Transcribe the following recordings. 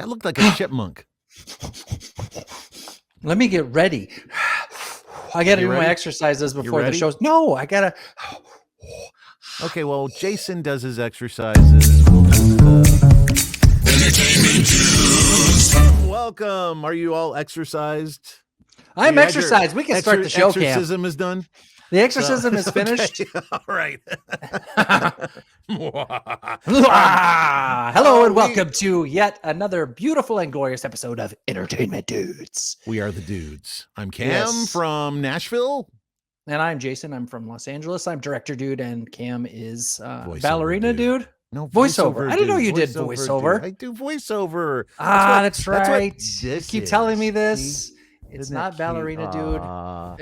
That looked like a chipmunk. Let me get ready. I got to do my exercises before the shows. No, I got to. Okay, well, Jason does his exercises. We'll just, welcome. Are you all exercised? I'm exercised. We can start the show, Exorcism is done? The exorcism is finished. Okay. All right. Hello and welcome to yet another beautiful and glorious episode of Entertainment Dudes. We are the dudes. I'm Cam from Nashville. And I'm Jason. I'm from Los Angeles. I'm director dude, and Cam is ballerina dude. No, voiceover. I didn't know you did voiceover. Dude. I do voiceover. That's right. You keep telling me this. It's not ballerina dude.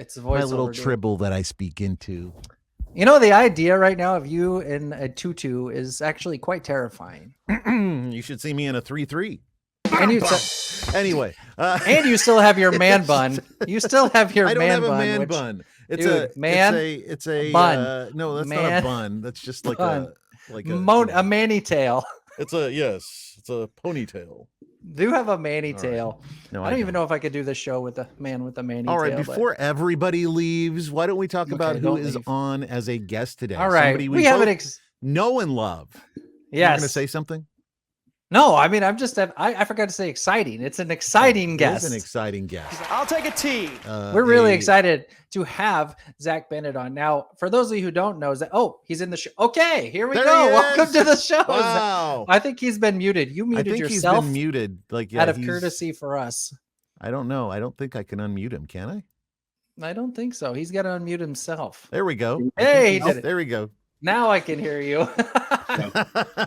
It's a voiceover. My little dude. tribble that I speak into. You know, the idea right now of you in a tutu is actually quite terrifying. You should see me in a 3-3. And you anyway, and you still have your man bun. You still have your I don't man have a bun. man which, bun. It's dude, it's a bun. No, that's man, not a bun. That's just like bun. a manny tail. It's a ponytail. Do have a manny tail. Right. No, I don't even know if I could do this show with a man with a manny tail. All right, before everybody leaves, why don't we talk about who is on as a guest today? All right, somebody we have know and love. Yes. You're going to say something? No, I mean, I forgot to say exciting. It's an exciting guest. It's an exciting guest. I'll take a tea. We're really excited to have Zack Bennett on. Now, for those of you who don't know, he's in the show. Okay, here we go. Welcome to the show. Wow. I think he's been muted. You muted yourself. He's been muted. Out of courtesy for us. I don't know. I don't think I can unmute him. Can I? I don't think so. He's got to unmute himself. There we go. Hey, he did it. There we go. Now I can hear you.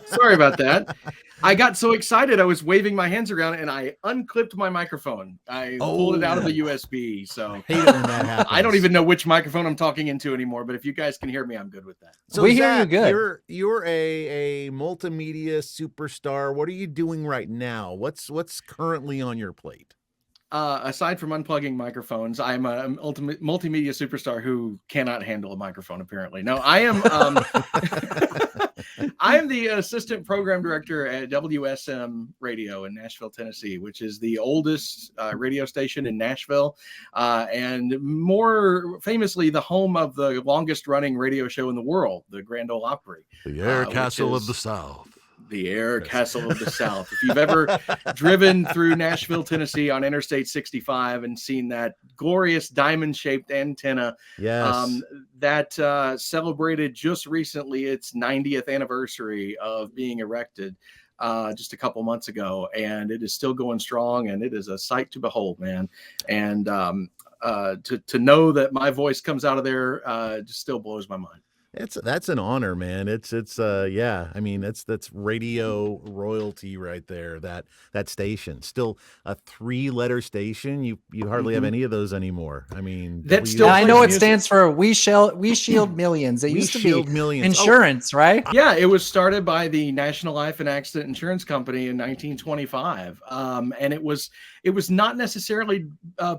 Sorry about that. I got so excited. I was waving my hands around and I unclipped my microphone. I pulled it out of the USB. So I hate it when that happens. I don't even know which microphone I'm talking into anymore. But if you guys can hear me, I'm good with that. So we Zack, hear you good. You're a multimedia superstar. What are you doing right now? What's currently on your plate? Aside from unplugging microphones, I'm a ultimate multimedia superstar who cannot handle a microphone. Apparently, no. I am. I am the assistant program director at WSM Radio in Nashville, Tennessee, which is the oldest radio station in Nashville, and more famously, the home of the longest-running radio show in the world, the Grand Ole Opry, the Air Castle of the South. The Air Castle of the South. If you've ever driven through Nashville, Tennessee on Interstate 65 and seen that glorious diamond-shaped antenna, yes, that celebrated just recently its 90th anniversary of being erected just a couple months ago, and it is still going strong, and it is a sight to behold, man. And to know that my voice comes out of there just still blows my mind. That's an honor, man. It's yeah. I mean, that's radio royalty right there. That station, still a 3-letter station. You hardly have any of those anymore. I mean, I know it stands for We Shield Millions. It used to be millions. Insurance, right? Yeah, it was started by the National Life and Accident Insurance Company in 1925, and it was not necessarily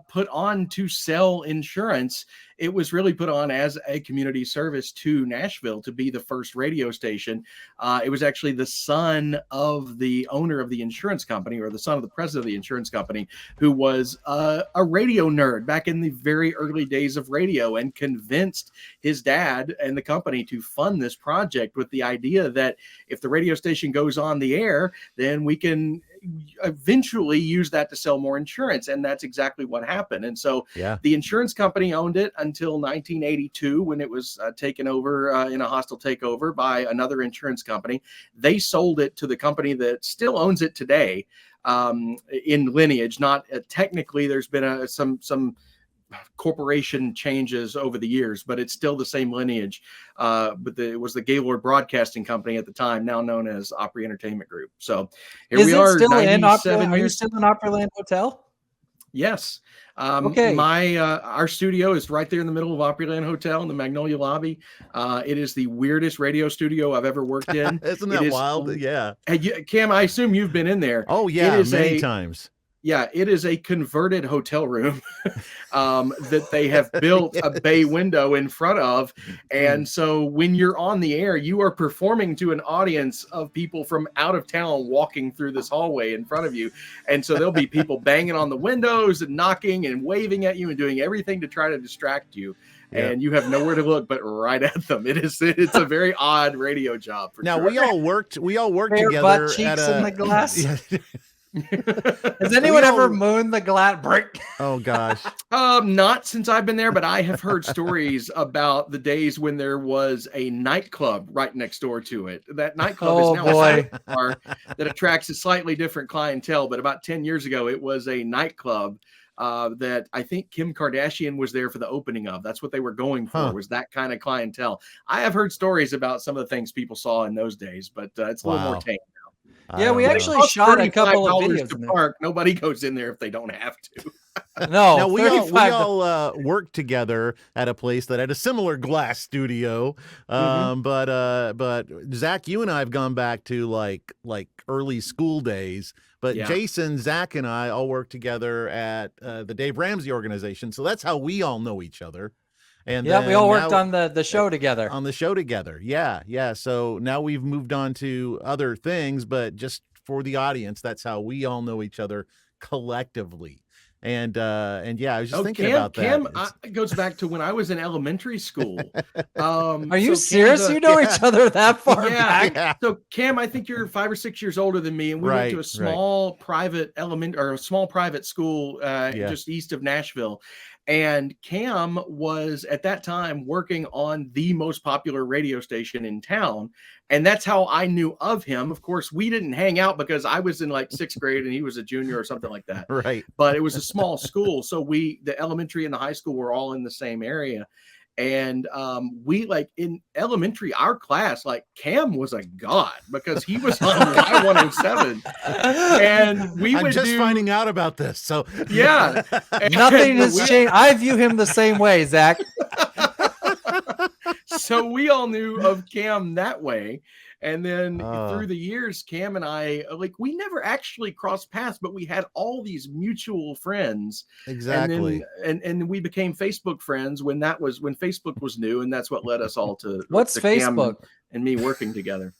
put on to sell insurance. It was really put on as a community service to Nashville to be the first radio station. It was actually the son of the owner of the insurance company, or the son of the president of the insurance company, who was a radio nerd back in the very early days of radio, and convinced his dad and the company to fund this project with the idea that if the radio station goes on the air, then we can eventually use that to sell more insurance. And that's exactly what happened. And so the insurance company owned it until 1982, when it was taken over in a hostile takeover by another insurance company. They sold it to the company that still owns it today, in lineage. Not technically, there's been some corporation changes over the years, but it's still the same lineage. But it was the Gaylord Broadcasting Company at the time, now known as Opry Entertainment Group. So here we are. Still in Opryland? Are you still in Opryland Hotel? Yes. Okay. Our studio is right there in the middle of Opryland Hotel in the Magnolia lobby. It is the weirdest radio studio I've ever worked in. Isn't that wild? Yeah. Cam, I assume you've been in there. Oh yeah, many times. Yeah, it is a converted hotel room that they have built a bay window in front of. And so when you're on the air, you are performing to an audience of people from out of town walking through this hallway in front of you. And so there'll be people banging on the windows and knocking and waving at you and doing everything to try to distract you. Yep. And you have nowhere to look but right at them. It's a very odd radio job. Now sure. we all worked Bare together butt at cheeks a in the glass. Yeah. Has anyone ever mooned the glass brick? Oh gosh. Not since I've been there, but I have heard stories about the days when there was a nightclub right next door to it. That nightclub is now a bar that attracts a slightly different clientele. But about 10 years ago, it was a nightclub that I think Kim Kardashian was there for the opening of. That's what they were going for, was that kind of clientele. I have heard stories about some of the things people saw in those days, but it's a little more tame. Yeah, we actually shot a couple of videos to in park. Nobody goes in there if they don't have to. No, now we all worked together at a place that had a similar glass studio. But Zach, you and I have gone back to like early school days. But Jason, Zach, and I all worked together at the Dave Ramsey organization. So that's how we all know each other. And yeah, we all worked on the show together. On the show together. Yeah. So now we've moved on to other things, but just for the audience, that's how we all know each other collectively. And yeah, I was just thinking about that. Cam goes back to when I was in elementary school. Are you serious? You know each other that far back? Yeah. So Cam, I think you're 5 or 6 years older than me, and we went to a small private school just east of Nashville. And Cam was at that time working on the most popular radio station in town. And that's how I knew of him. Of course, we didn't hang out because I was in like 6th grade and he was a junior or something like that. Right. But it was a small school. So the elementary and the high school were all in the same area. And we, like, in elementary, our class, like, Cam was a god because he was on Y107. And I'm just finding out about this. So yeah, nothing has changed. I view him the same way, Zach. So we all knew of Cam that way. And then through the years, Cam and I, like, we never actually crossed paths, but we had all these mutual friends. Exactly. And then we became Facebook friends when Facebook was new, and that's what led us all to what's Facebook Cam and me working together.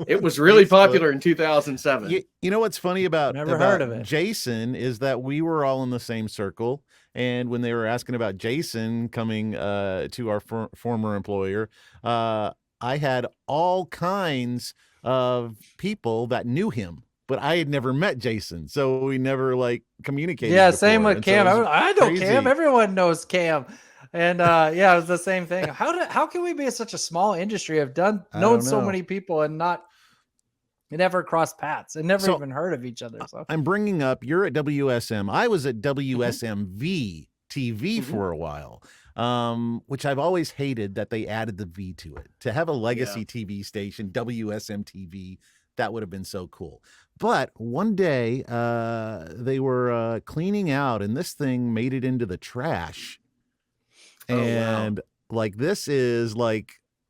It was really popular in 2007. You know what's funny about heard of it. Jason is that we were all in the same circle. And when they were asking about Jason coming to our former employer, I had all kinds of people that knew him, but I had never met Jason. So we never communicated. Yeah. Before. Same with Cam. I know crazy. Cam. Everyone knows Cam. And yeah, it was the same thing. How can we be in such a small industry, have known so many people and never crossed paths and never even heard of each other? So I'm bringing up, you're at WSM. I was at WSMV-TV for a while. Which I've always hated that they added the V to it. To have a legacy TV station, WSM-TV, that would have been so cool. But one day they were cleaning out, and this thing made it into the trash. And this is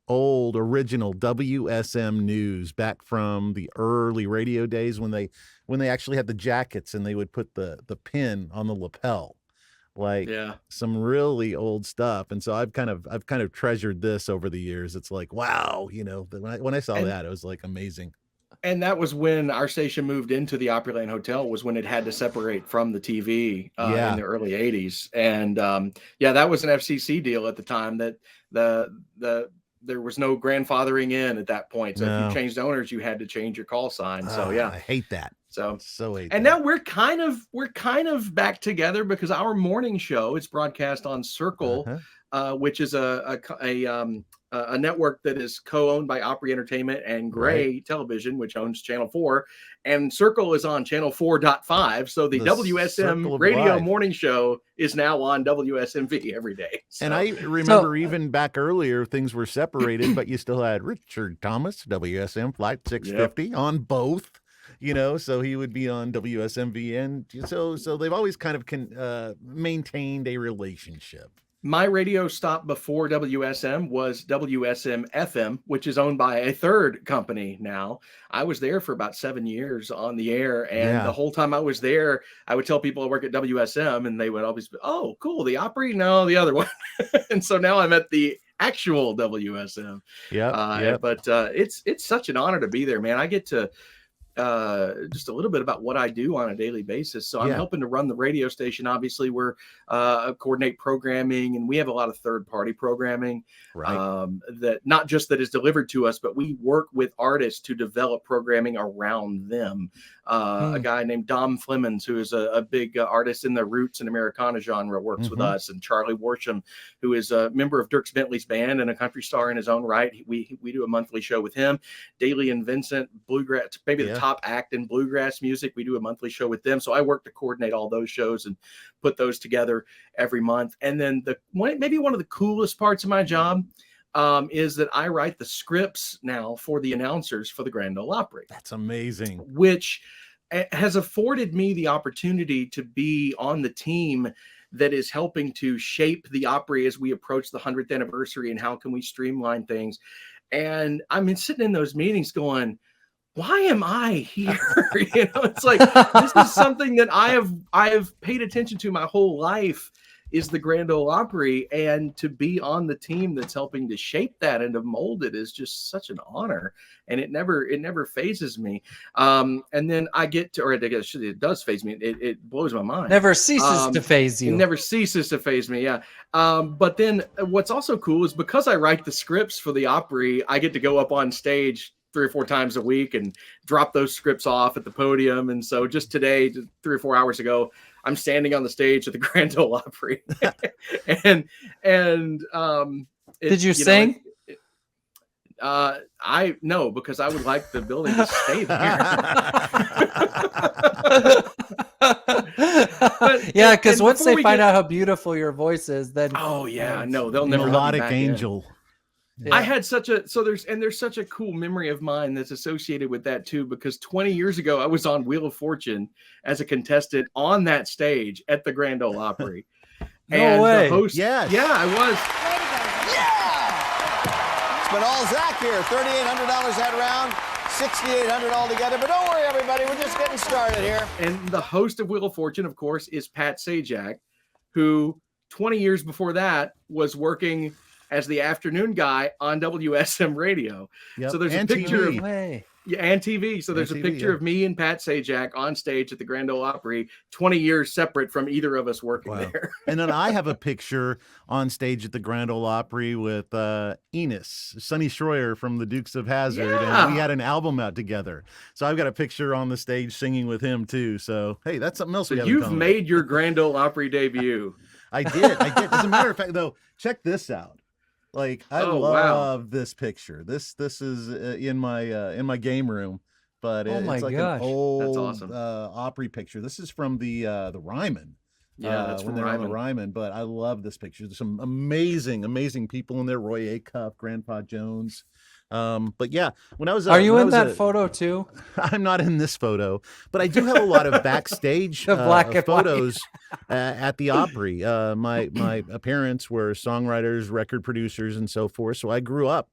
old original WSM news back from the early radio days when they actually had the jackets and they would put the pin on the lapel. Some really old stuff. And so I've kind of treasured this over the years. It's like, wow, when I saw that, it was amazing. And that was when our station moved into the Opryland Hotel, was when it had to separate from the TV in the early 80s. And that was an FCC deal at the time, that there was no grandfathering in at that point. So if you changed owners, you had to change your call sign. So I hate that. So now we're kind of back together because our morning show, it's broadcast on Circle, which is a network that is co-owned by Opry Entertainment and Gray Television, which owns Channel 4, and Circle is on Channel 4.5. So the WSM radio morning show is now on WSMV every day. So. And I remember even back earlier, things were separated, but you still had Richard Thomas, WSM Flight 650 on both. So he would be on WSMV, and so they've always kind of maintained a relationship. My radio stop before WSM was WSM-FM, which is owned by a third company now. I was there for about 7 years on the air. And the whole time I was there, I would tell people I work at WSM, and they would always be, oh, cool, the Opry? No, the other one. And so now I'm at the actual WSM. But it's such an honor to be there, man. I get to just a little bit about what I do on a daily basis. So I'm helping to run the radio station. Obviously, we're coordinate programming, and we have a lot of third-party programming that not just that is delivered to us, but we work with artists to develop programming around them. A guy named Dom Flemons, who is a big artist in the roots and Americana genre, works with us, and Charlie Worsham, who is a member of Dierks Bentley's band and a country star in his own right. We do a monthly show with him. Daly and Vincent, bluegrass, maybe the top act in bluegrass music. We do a monthly show with them. So I work to coordinate all those shows and put those together every month. And then maybe one of the coolest parts of my job is that I write the scripts now for the announcers for the Grand Ole Opry. That's amazing. Which has afforded me the opportunity to be on the team that is helping to shape the Opry as we approach the 100th anniversary, and how can we streamline things. And I'm sitting in those meetings going, why am I here? It's like, this is something that I have paid attention to my whole life, is the Grand Ole Opry, and to be on the team that's helping to shape that and to mold it is just such an honor, and it never phases me. And then I get to, or I guess it does phase me. It blows my mind. Never ceases to phase you. It never ceases to phase me. Yeah. But then what's also cool is, because I write the scripts for the Opry, I get to go up on stage 3 or 4 times a week and drop those scripts off at the podium. And so just today, 3 or 4 hours ago, I'm standing on the stage at the Grand Ole Opry. and did you sing? No, because I would like the building to stay there. Yeah, because once they find out how beautiful your voice is, then no, they'll never. Melodic angel. Yeah. I had there's such a cool memory of mine that's associated with that too, because 20 years ago I was on Wheel of Fortune as a contestant on that stage at the Grand Ole Opry. No way. The host, yes. Yeah, I was. Yeah. It's been all Zack here. $3,800 that round, $6,800 altogether. But don't worry, everybody, we're just getting started here. And the host of Wheel of Fortune, of course, is Pat Sajak, who 20 years before that was working as the afternoon guy on WSM radio. Yep. So there's and a picture TV. and TV. So there's a picture of me and Pat Sajak on stage at the Grand Ole Opry, 20 years separate from either of us working there. And then I have a picture on stage at the Grand Ole Opry with Enos, Sonny Schroyer from the Dukes of Hazzard. Yeah. And we had an album out together. So I've got a picture on the stage singing with him too. So, hey, that's something else. So we have you've made your Grand Ole Opry debut. I did. As a matter of fact, though, check this out. Like, I love this picture. This is in my game room, but it's like an old that's awesome. Opry picture. This is from the Ryman. Yeah, that's when from they're on Ryman. the Ryman. But I love this picture. There's some amazing people in there. Roy Acuff, Grandpa Jones. But yeah, when I was are you in that photo too? I'm not in this photo, but I do have a lot of backstage photos at the Opry. My parents were songwriters, record producers, and so forth. So I grew up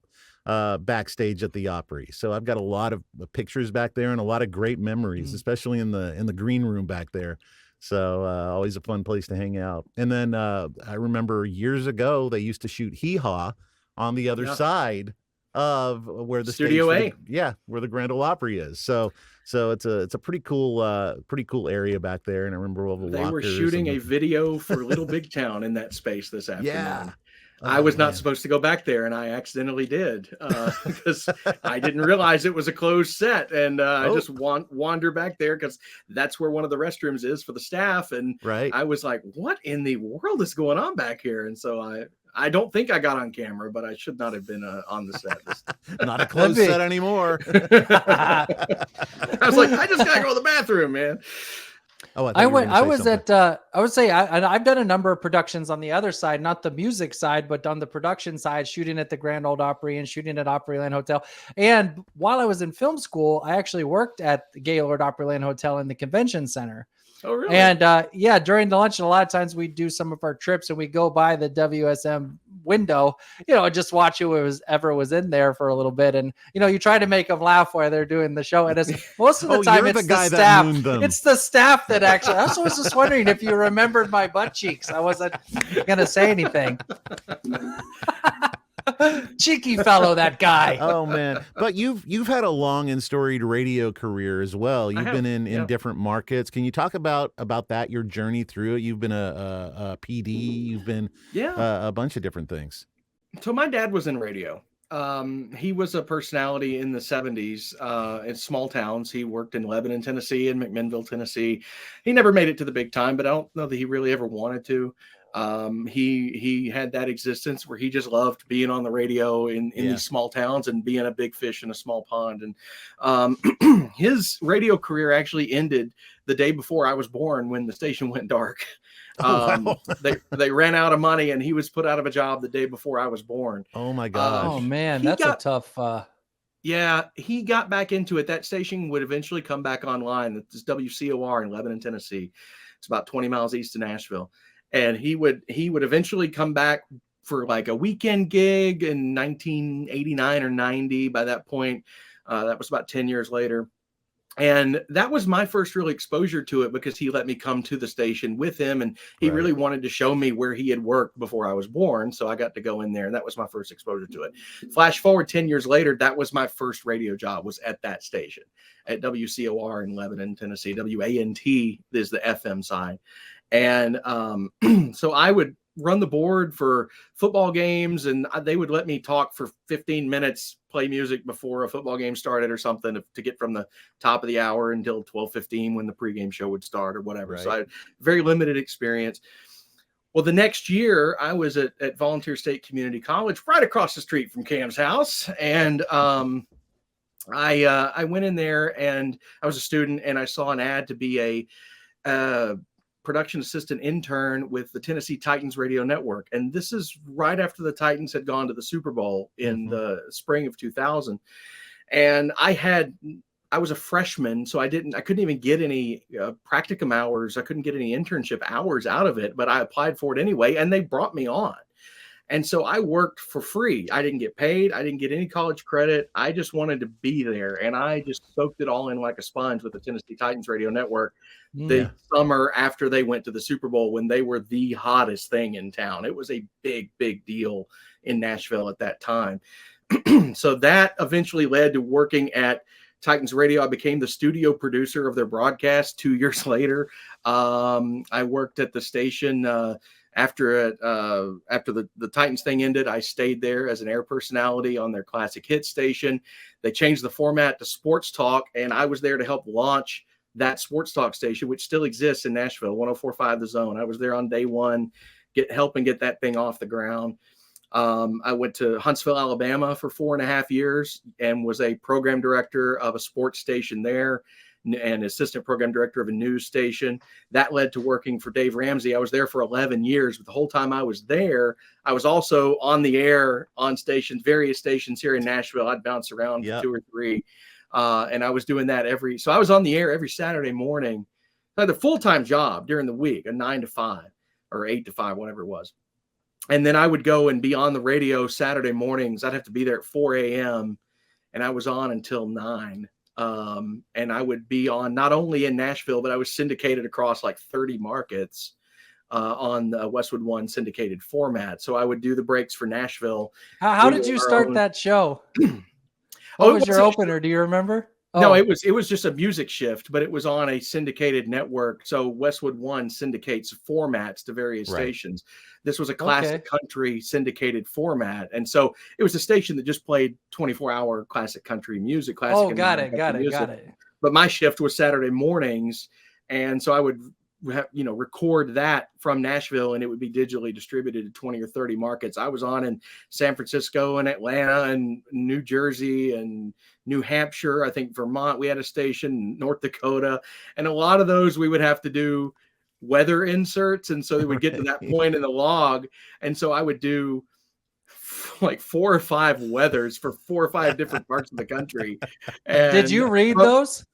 backstage at the Opry. So I've got a lot of pictures back there and a lot of great memories, especially in the green room back there. So always a fun place to hang out. And then I remember years ago they used to shoot Hee Haw on the other side of where the Studio A, where the Grand Ole Opry is. So it's a pretty cool area back there. And I remember all the they were shooting a video for Little Big Town in that space this afternoon. Yeah. I was not supposed to go back there, and I accidentally did because I didn't realize it was a closed set, and I just wander back there because that's where one of the restrooms is for the staff, and I was like, "What in the world is going on back here?" And so I don't think I got on camera, but I should not have been on the set. Not a closed set anymore. I was like, I just gotta go to the bathroom, man. Oh, I've done a number of productions on the other side, not the music side, but on the production side, shooting at the Grand Ole Opry and shooting at Opryland Hotel. And while I was in film school, I actually worked at the Gaylord Opryland Hotel in the convention center. Oh, really? And yeah, during the lunch, a lot of times we do some of our trips and we go by the WSM window, just watch whoever was in there for a little bit. And, you try to make them laugh while they're doing the show. And most of the time, it's the staff. It's the staff that actually, I was just wondering if you remembered my butt cheeks. I wasn't going to say anything. Cheeky fellow, that guy. Oh man! But you've had a long and storied radio career as well. You've been in different markets. Can you talk about that, your journey through it? You've been a PD. You've been a bunch of different things. So my dad was in radio. He was a personality in the 70s in small towns. He worked in Lebanon, Tennessee, and McMinnville, Tennessee. He never made it to the big time, but I don't know that he really ever wanted to. He had that existence where he just loved being on the radio in these small towns and being a big fish in a small pond. And his radio career actually ended the day before I was born when the station went dark. Wow. They ran out of money and he was put out of a job the day before I was born. Oh my gosh. Oh man, that's a tough. Yeah, he got back into it. That station would eventually come back online. It's WCOR in Lebanon, Tennessee. It's about 20 miles east of Nashville. And he would eventually come back for like a weekend gig in 1989 or 90. By that point, that was about 10 years later. And that was my first real exposure to it because he let me come to the station with him. And he really wanted to show me where he had worked before I was born. So I got to go in there. And that was my first exposure to it. Flash forward 10 years later, that was my first radio job, was at that station at WCOR in Lebanon, Tennessee. WANT is the FM side. And so I would run the board for football games, and they would let me talk for 15 minutes, play music before a football game started or something to get from the top of the hour until 12:15 when the pregame show would start or whatever. Right. So I had very limited experience. Well, the next year I was at Volunteer State Community College, right across the street from Cam's house. And I went in there and I was a student, and I saw an ad to be a production assistant intern with the Tennessee Titans radio network. And this is right after the Titans had gone to the Super Bowl in the spring of 2000. And I was a freshman, so I couldn't even get any practicum hours. I couldn't get any internship hours out of it, but I applied for it anyway, and they brought me on. And so I worked for free. I didn't get paid. I didn't get any college credit. I just wanted to be there. And I just soaked it all in like a sponge with the Tennessee Titans radio network the summer after they went to the Super Bowl, when they were the hottest thing in town. It was a big, big deal in Nashville at that time. So that eventually led to working at Titans Radio. I became the studio producer of their broadcast 2 years later. I worked at the station after the Titans thing ended. I stayed there as an air personality on their classic hit station. They changed the format to sports talk, and I was there to help launch that sports talk station, which still exists in Nashville, 104.5 The Zone. I was there on day one, helping get that thing off the ground. I went to Huntsville, Alabama for 4.5 years and was a program director of a sports station there and assistant program director of a news station. That led to working for Dave Ramsey. I was there for 11 years, but the whole time I was there, I was also on the air on stations, various stations here in Nashville. I'd bounce around for 2 or 3. And I was doing that so I was on the air every Saturday morning. I had a full-time job during the week, a 9 to 5 or 8 to 5, whatever it was. And then I would go and be on the radio Saturday mornings. I'd have to be there at 4 a.m. and I was on until 9. And I would be on not only in Nashville, but I was syndicated across like 30 markets on the Westwood One syndicated format. So I would do the breaks for Nashville. How did you start that show? What was your opener? Do you remember? No, it was just a music shift, but it was on a syndicated network. So Westwood One syndicates formats to various stations. This was a classic country syndicated format. And so it was a station that just played 24-hour classic country music. Got it. But my shift was Saturday mornings. And so I would record that from Nashville, and it would be digitally distributed to 20 or 30 markets. I was on in San Francisco and Atlanta and New Jersey and New Hampshire. I think Vermont, we had a station, North Dakota. And a lot of those we would have to do weather inserts. And so they would get to that point in the log. And so I would do like 4 or 5 weathers for 4 or 5 different parts of the country. And did you read those?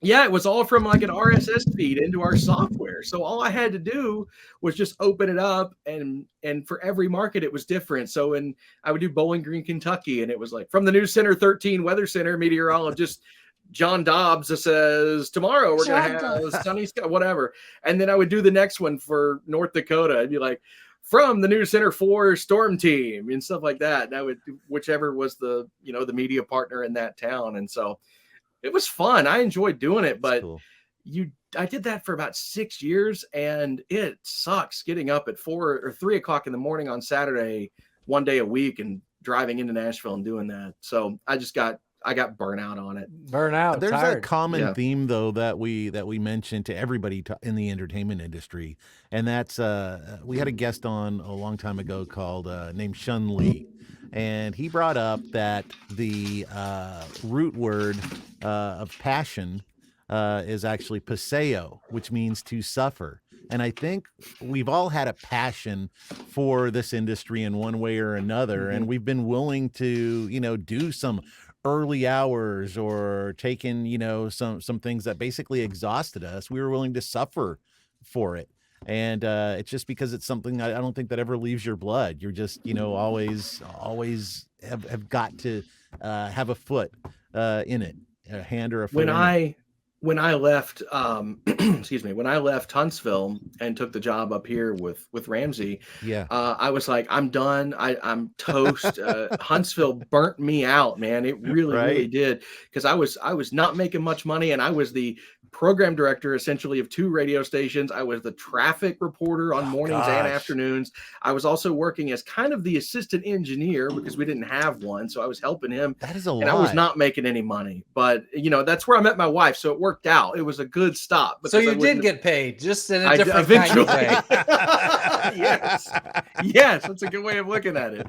Yeah, it was all from like an RSS feed into our software. So all I had to do was just open it up, and for every market it was different. So I would do Bowling Green, Kentucky, and it was like from the News Center 13 Weather Center meteorologist John Dobbs says tomorrow we're going to have sunny sky, whatever. And then I would do the next one for North Dakota. I'd be like, from the News Center 4 Storm Team and stuff like that. And I would, whichever was the, the media partner in that town. And so it was fun. I enjoyed doing it, but cool. I did that for about 6 years, and it sucks getting up at 4 or 3 o'clock in the morning on Saturday, one day a week, and driving into Nashville and doing that. So I got burnout on it. Burnout. There's tired. a common theme though that we mentioned to everybody in the entertainment industry, and that's we had a guest on a long time ago called named Shun Lee, and he brought up that the root word of passion is actually paseo, which means to suffer. And I think we've all had a passion for this industry in one way or another, and we've been willing to, do some early hours or taking, some things that basically exhausted us. We were willing to suffer for it. And it's just because it's something I don't think that ever leaves your blood. You're just, always have got to have a foot in it, a hand or a foot. When I left, excuse me, when I left Huntsville and took the job up here with Ramsey, I was like, I'm done. I'm toast. Huntsville burnt me out, man. It really did, because I was not making much money, and I was the program director essentially of 2 radio stations. I was the traffic reporter on mornings and afternoons. I was also working as kind of the assistant engineer because we didn't have one. So I was helping him. That is a lot. And I was not making any money, but that's where I met my wife. So it worked out. It was a good stop. So you did get paid, just in a different kind of way. Yes. That's a good way of looking at it.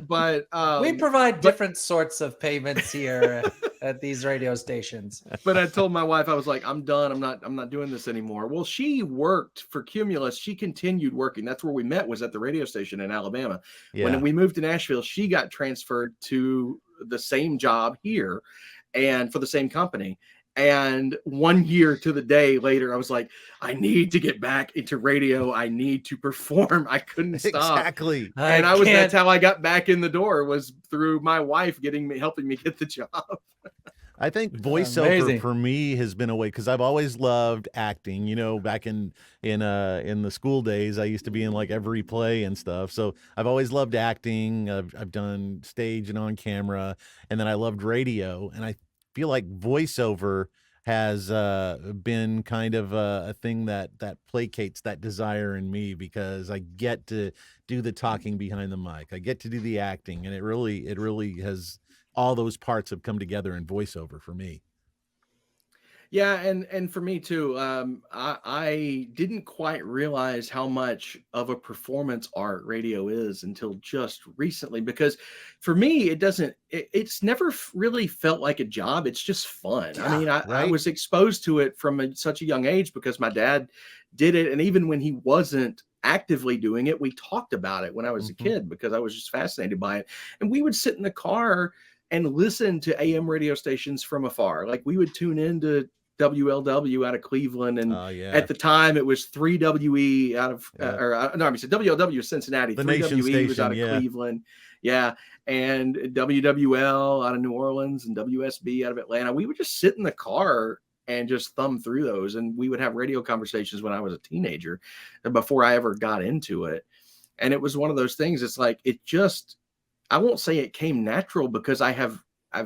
But we provide different sorts of payments here at these radio stations. But I told my wife, I was like, I'm done. I'm not doing this anymore. Well, she worked for Cumulus. She continued working. That's where we met, was at the radio station in Alabama. When we moved to Nashville, she got transferred to the same job here and for the same company. And 1 year to the day later, I was like, I need to get back into radio. I need to perform. I couldn't stop. Exactly. And that's how I got back in the door, was through my wife helping me get the job. I think voiceover for me has been a way, because I've always loved acting. Back in the school days, I used to be in like every play and stuff. So I've always loved acting. I've done stage and on camera, and then I loved radio. And I feel like voiceover has been kind of a thing that placates that desire in me, because I get to do the talking behind the mic. I get to do the acting, and it really has. All those parts have come together in voiceover for me. Yeah, and for me too. I didn't quite realize how much of a performance art radio is until just recently, because for me, it's never really felt like a job. It's just fun. I mean, I was exposed to it from such a young age because my dad did it. And even when he wasn't actively doing it, we talked about it when I was a kid, because I was just fascinated by it. And we would sit in the car and listen to AM radio stations from afar. Like, we would tune into WLW out of Cleveland, and at the time it was 3WE out of WLW was Cincinnati, the 3WE was out of Cleveland, and WWL out of New Orleans, and WSB out of Atlanta. We would just sit in the car and just thumb through those, and we would have radio conversations when I was a teenager, before I ever got into it. And it was one of those things. It's like, I won't say it came natural, because I've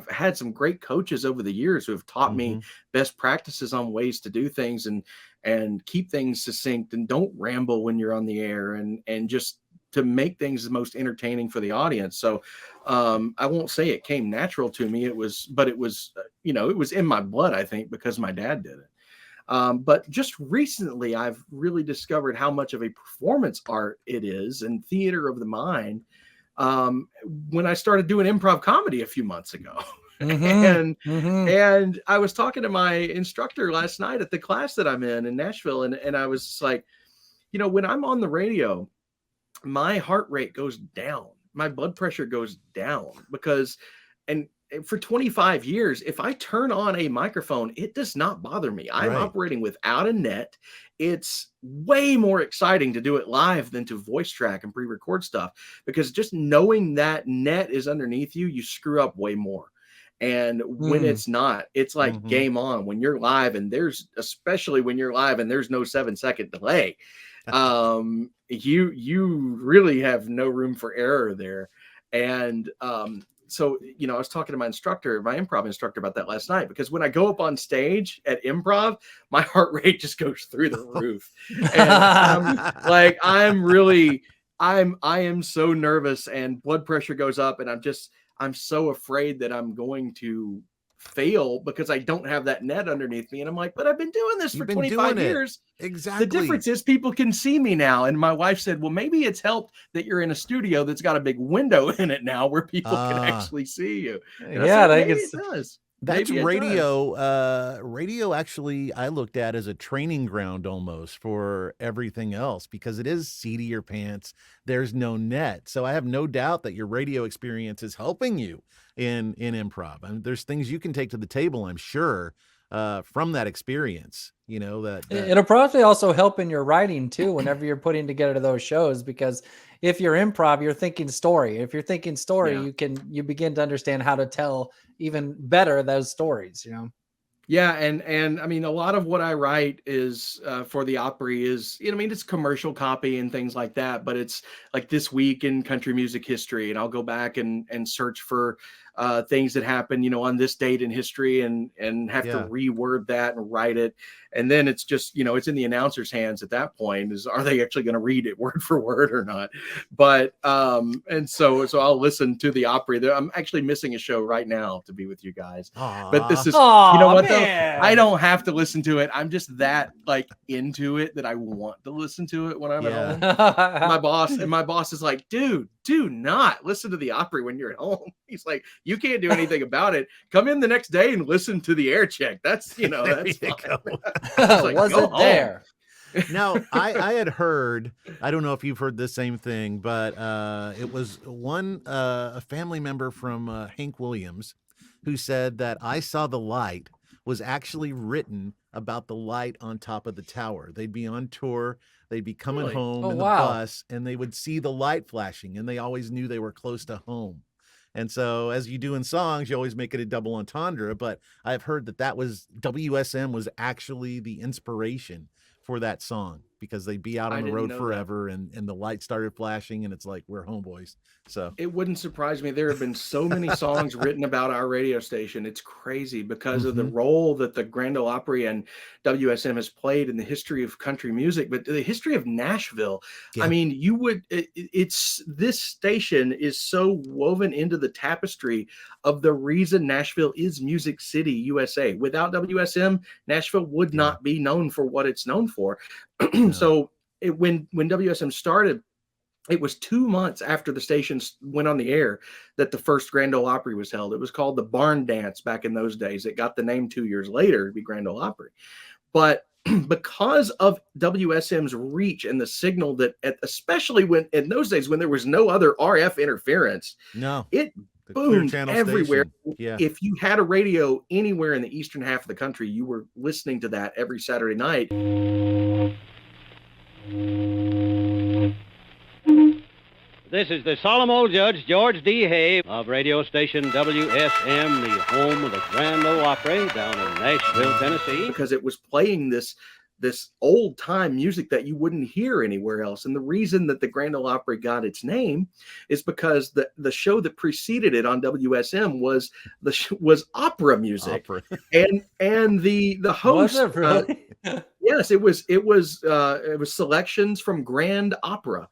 had some great coaches over the years who have taught me best practices on ways to do things and keep things succinct, and don't ramble when you're on the air, and just to make things the most entertaining for the audience. So I won't say it came natural to me. It was in my blood, I think, because my dad did it. But just recently, I've really discovered how much of a performance art it is, and theater of the mind, when I started doing improv comedy a few months ago. And I was talking to my instructor last night at the class that I'm in Nashville, and I was like, when I'm on the radio, my heart rate goes down, my blood pressure goes down, because and for 25 years, if I turn on a microphone, it does not bother me. I'm operating without a net. It's way more exciting to do it live than to voice track and pre-record stuff, because just knowing that net is underneath you, you screw up way more. And when it's not, it's like game on. When you're live, and especially when you're live and there's no 7-second delay, you really have no room for error there. And so, you know, I was talking to my improv instructor about that last night, because when I go up on stage at improv, my heart rate just goes through the roof. And I am so nervous, and blood pressure goes up, and I'm so afraid that I'm going to fail because I don't have that net underneath me. And I'm like, but I've been doing this for 25 years. Exactly. The difference is people can see me now. And my wife said, well, maybe it's helped that you're in a studio that's got a big window in it now where people can actually see you. And yeah, maybe it does. That's Maybe radio. Radio actually, I looked at as a training ground almost for everything else, because it is seat of your pants. There's no net. So I have no doubt that your radio experience is helping you in improv. I mean, there's things you can take to the table, I'm sure, from that experience. You know, that it'll probably also help in your writing too, whenever you're putting together those shows, because if you're improv, you're thinking story. If you're thinking story, you begin to understand how to tell even better those stories, you know? Yeah. And I mean, a lot of what I write is for the Opry is, you know, I mean, it's commercial copy and things like that, but it's like this week in country music history. And I'll go back and search for things that happen, you know, on this date in history, and have to reword that and write it. And then it's just, you know, it's in the announcer's hands at that point, are they actually going to read it word for word or not? But, and so I'll listen to the Opry. I'm actually missing a show right now to be with you guys. But this is, you know what, though? I don't have to listen to it. I'm just that like into it that I want to listen to it when I'm at home. My boss is like, dude, do not listen to the Opry when you're at home. He's like, you can't do anything about it. Come in the next day and listen to the air check. That's, you know, that's fine. Like, was it there? Now, I had heard, I don't know if you've heard the same thing, but it was a family member from Hank Williams who said that I Saw the Light was actually written about the light on top of the tower. They'd be on tour, they'd be coming home in the bus, and they would see the light flashing, and they always knew they were close to home. And so as you do in songs, you always make it a double entendre, but I've heard that was WSM was actually the inspiration for that song, because they'd be out on the road forever and the light started flashing, and it's like, we're homeboys. So it wouldn't surprise me. There have been so many songs written about our radio station. It's crazy because of the role that the Grand Ole Opry and WSM has played in the history of country music, but the history of Nashville. I mean, this station is so woven into the tapestry of the reason Nashville is Music City, USA. Without WSM, Nashville would not be known for what it's known for. So when WSM started, it was 2 months after the station went on the air that the first Grand Ole Opry was held. It was called the Barn Dance back in those days. It got the name 2 years later to be Grand Ole Opry. But because of WSM's reach and the signal that, especially when in those days when there was no other RF interference, it boomed everywhere. If you had a radio anywhere in the eastern half of the country, you were listening to that every Saturday night. This is the solemn old judge, George D. Hay, of radio station WSM, the home of the Grand Ole Opry down in Nashville, Tennessee. Because it was playing this old time music that you wouldn't hear anywhere else. And the reason that the Grand Ole Opry got its name is because the show that preceded it on WSM was opera music. And the host, was it really? Yes, it was selections from Grand Opera.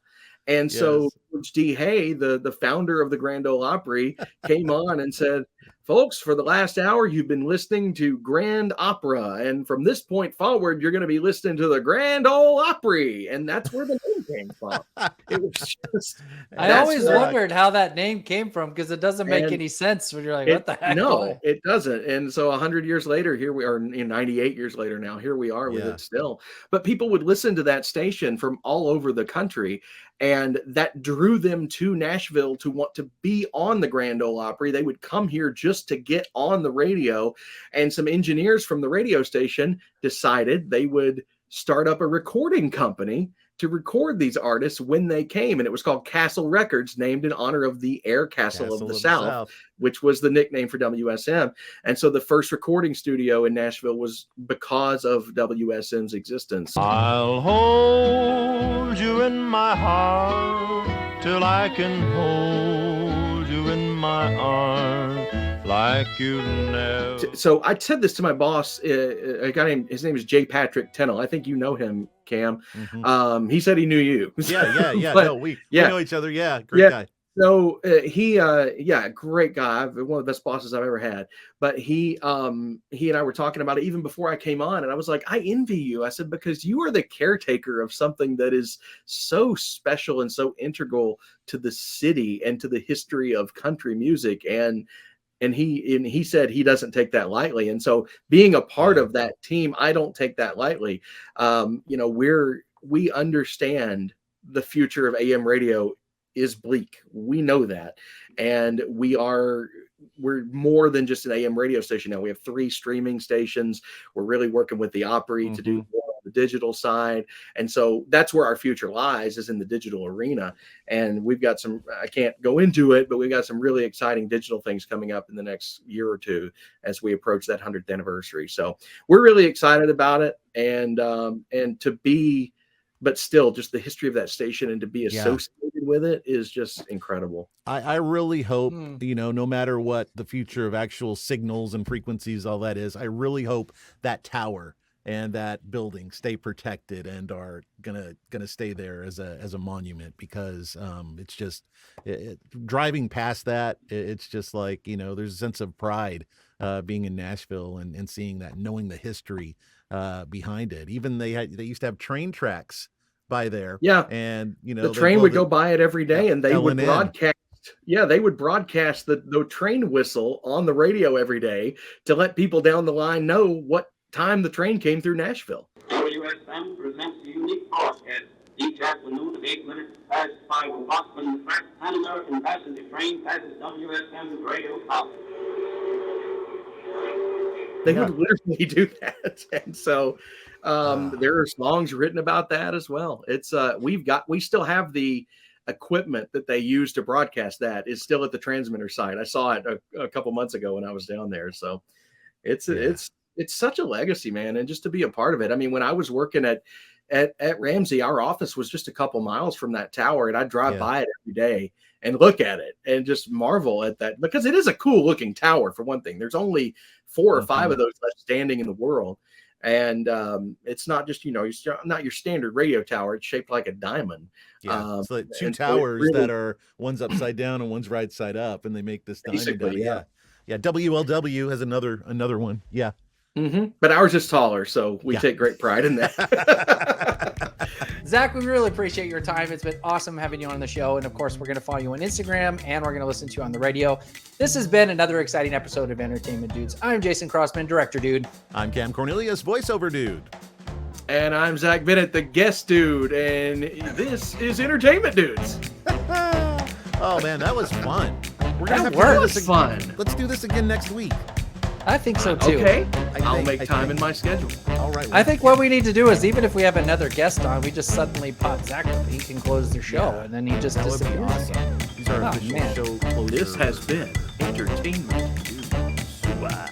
And so George D. Hay, the founder of the Grand Ole Opry, came on and said, folks, for the last hour, you've been listening to Grand Opera. And from this point forward, you're going to be listening to the Grand Ole Opry. And that's where the name came from. It was just, I always wondered how that name came from, because it doesn't make any sense when you're like, what the heck? No, it doesn't. And so 100 years later, here we are, 98 years later now, here we are with it still. But people would listen to that station from all over the country. And that drew them to Nashville to want to be on the Grand Ole Opry. They would come here just to get on the radio. And some engineers from the radio station decided they would start up a recording company to record these artists when they came. And it was called Castle Records, named in honor of the Air Castle of the South, which was the nickname for WSM. And so the first recording studio in Nashville was because of WSM's existence. I'll hold you in my heart till I can hold you in my arms like you never. So I said this to my boss, a guy named, his name is J. Patrick Tennell. I think you know him, Cam. Mm-hmm. He said he knew you. Yeah. But, no, we know each other. Yeah, great guy. So he great guy. One of the best bosses I've ever had. But he and I were talking about it even before I came on, and I was like, I envy you. I said, because you are the caretaker of something that is so special and so integral to the city and to the history of country music. And he said he doesn't take that lightly. And so being a part of that team, I don't take that lightly. We understand the future of AM radio is bleak. We know that. And we're more than just an AM radio station now. We have 3 streaming stations. We're really working with the Opry to do more on the digital side. And so that's where our future lies, is in the digital arena. And we've got some, I can't go into it, but we've got some really exciting digital things coming up in the next year or two as we approach that 100th anniversary. So we're really excited about it. And to be, but still just the history of that station and to be associated with it is just incredible. I really hope, no matter what the future of actual signals and frequencies, all that is, I really hope that tower and that building stay protected and are gonna stay there as a monument, because it's just driving past that, it's just like, there's a sense of pride being in Nashville and seeing that, knowing the history behind it. Even they used to have train tracks by there. Yeah. And the train would go by it every day, and they would broadcast. Yeah, they would broadcast the train whistle on the radio every day to let people down the line know what time the train came through Nashville. WSM presents a unique broadcast each afternoon at 8 minutes past 5 o'clock, when the first Pan-American passenger train passes WSM radio tower. They would literally do that. And so there are songs written about that as well. It's we still have the equipment that they use to broadcast that is still at the transmitter site. I saw it a couple months ago when I was down there. So it's such a legacy, man. And just to be a part of it. I mean, when I was working at Ramsey, our office was just a couple miles from that tower, and I'd drive by it every day and look at it and just marvel at that, because it is a cool looking tower, for one thing. There's only 4 or 5 of those left standing in the world. And it's not just, it's not your standard radio tower. It's shaped like a diamond. Yeah, it's like 2 towers that are, one's upside down and one's right side up, and they make this diamond. Yeah. WLW has another one. Yeah. But ours is taller, so we take great pride in that. Zach, we really appreciate your time. It's been awesome having you on the show. And of course, we're going to follow you on Instagram, and we're going to listen to you on the radio. This has been another exciting episode of Entertainment Dudes. I'm Jason Crossman, Director Dude. I'm Cam Cornelius, Voiceover Dude. And I'm Zack Bennett, the Guest Dude. And this is Entertainment Dudes. Oh, man, that was fun. We're going to have to do this fun. Let's do this again next week. I think so too. Okay, I'll make time in my schedule. All right. I think what we need to do is, even if we have another guest on, we just suddenly pop Zach up. He can close the show, and then he just disappears. Awesome. He's our official show closer. This has been Entertainment Dudes. Wow.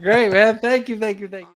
Great, man. Thank you.